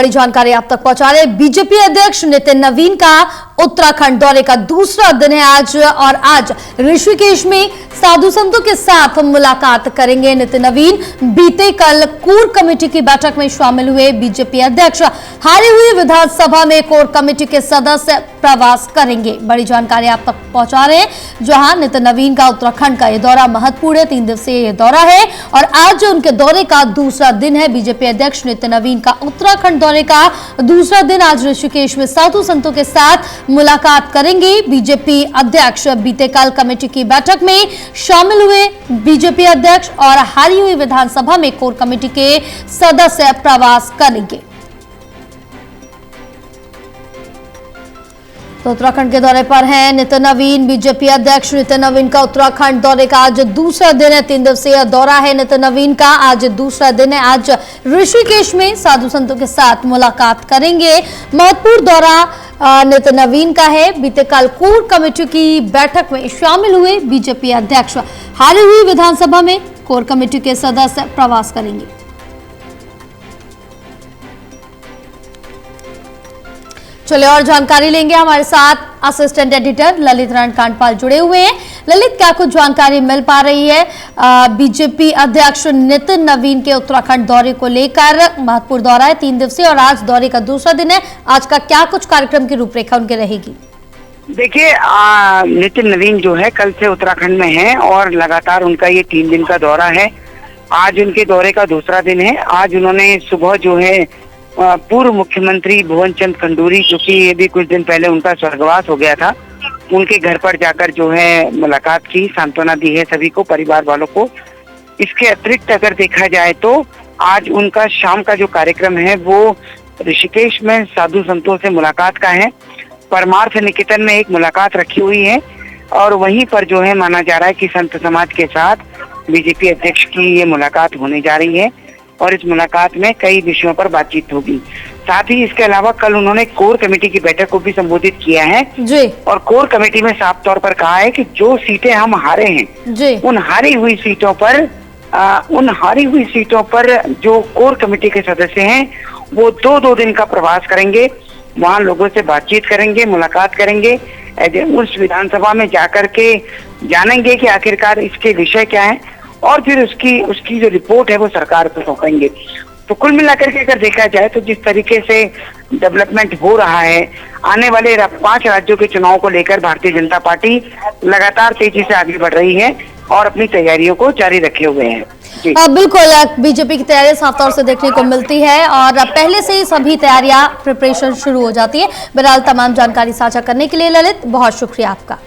बड़ी जानकारी आप तक पहुंचा रहे बीजेपी अध्यक्ष नितिन नवीन का उत्तराखंड दौरे का दूसरा दिन है आज, और आज ऋषिकेश में साधु संतों के साथ मुलाकात करेंगे नितिन नवीन। बीते कल कोर कमेटी की बैठक में शामिल हुए बीजेपी अध्यक्ष हारी हुई विधानसभा में कोर कमेटी के सदस्य प्रवास करेंगे। बड़ी जानकारी आप तक पहुंचा रहे हैं, जहां नितिन नवीन का उत्तराखंड का यह दौरा महत्वपूर्ण है। 3 दिवसीय यह दौरा है और आज उनके दौरे का दूसरा दिन है। बीजेपी अध्यक्ष नितिन नवीन का उत्तराखंड दौरे का दूसरा दिन आज ऋषिकेश में साधु संतों के साथ मुलाकात करेंगे। बीजेपी अध्यक्ष बीते कल कमेटी की बैठक में शामिल हुए बीजेपी अध्यक्ष और हारी हुई विधानसभा में कोर कमेटी के सदस्य प्रवास करेंगे। तो उत्तराखंड के दौरे पर हैं नितिन नवीन। बीजेपी अध्यक्ष नितिन नवीन का उत्तराखंड दौरे का आज दूसरा दिन है। 3 दिवसीय दौरा है नितिन नवीन का, आज दूसरा दिन है। आज ऋषिकेश में साधु संतों के साथ मुलाकात करेंगे। महत्वपूर्ण दौरा नितिन नवीन का है। बीते कल कोर कमेटी की बैठक में शामिल हुए बीजेपी अध्यक्ष हारी हुई विधानसभा में कोर कमेटी के सदस्य प्रवास करेंगे। चलिए और जानकारी लेंगे, हमारे साथ असिस्टेंट एडिटर ललित रणकांडपाल जुड़े हुए हैं। ललित, क्या कुछ जानकारी मिल पा रही है बीजेपी अध्यक्ष नितिन नवीन के उत्तराखंड दौरे को लेकर? महत्वपूर्ण दौरा है, 3 दिवसीय, और आज दौरे का दूसरा दिन है। आज का क्या कुछ कार्यक्रम की रूपरेखा उनके रहेगी? देखिए, नितिन नवीन जो है कल से उत्तराखंड में है और लगातार उनका ये 3 दिन का दौरा है। आज उनके दौरे का दूसरा दिन है। आज उन्होंने सुबह जो है पूर्व मुख्यमंत्री भुवन चंद खंडूरी, जो कि ये भी कुछ दिन पहले उनका स्वर्गवास हो गया था, उनके घर पर जाकर जो है मुलाकात की, सांत्वना दी है सभी को, परिवार वालों को। इसके अतिरिक्त अगर देखा जाए तो आज उनका शाम का जो कार्यक्रम है वो ऋषिकेश में साधु संतों से मुलाकात का है। परमार्थ निकेतन में एक मुलाकात रखी हुई है और वहीं पर जो है माना जा रहा है कि संत समाज के साथ बीजेपी अध्यक्ष की ये मुलाकात होने जा रही है और इस मुलाकात में कई विषयों पर बातचीत होगी। साथ ही इसके अलावा कल उन्होंने कोर कमेटी की बैठक को भी संबोधित किया है जी। और कोर कमेटी में साफ तौर पर कहा है कि जो सीटें हम हारे हैं जी, उन हारी हुई सीटों पर जो कोर कमेटी के सदस्य हैं वो 2-2 दिन का प्रवास करेंगे, वहाँ लोगों से बातचीत करेंगे, मुलाकात करेंगे, उस विधानसभा में जाकर के जानेंगे कि आखिरकार इसके विषय क्या है और फिर उसकी जो रिपोर्ट है वो सरकार को सौंपेंगे। तो कुल मिलाकर के अगर देखा जाए तो जिस तरीके से डेवलपमेंट हो रहा है, आने वाले 5 राज्यों के चुनाव को लेकर भारतीय जनता पार्टी लगातार तेजी से आगे बढ़ रही है और अपनी तैयारियों को जारी रखे हुए है। बिल्कुल, बीजेपी की तैयारी साफ तौर से देखने को मिलती है और पहले से ही सभी तैयारियां, प्रिपरेशन शुरू हो जाती है। बहरहाल तमाम जानकारी साझा करने के लिए ललित, बहुत शुक्रिया आपका।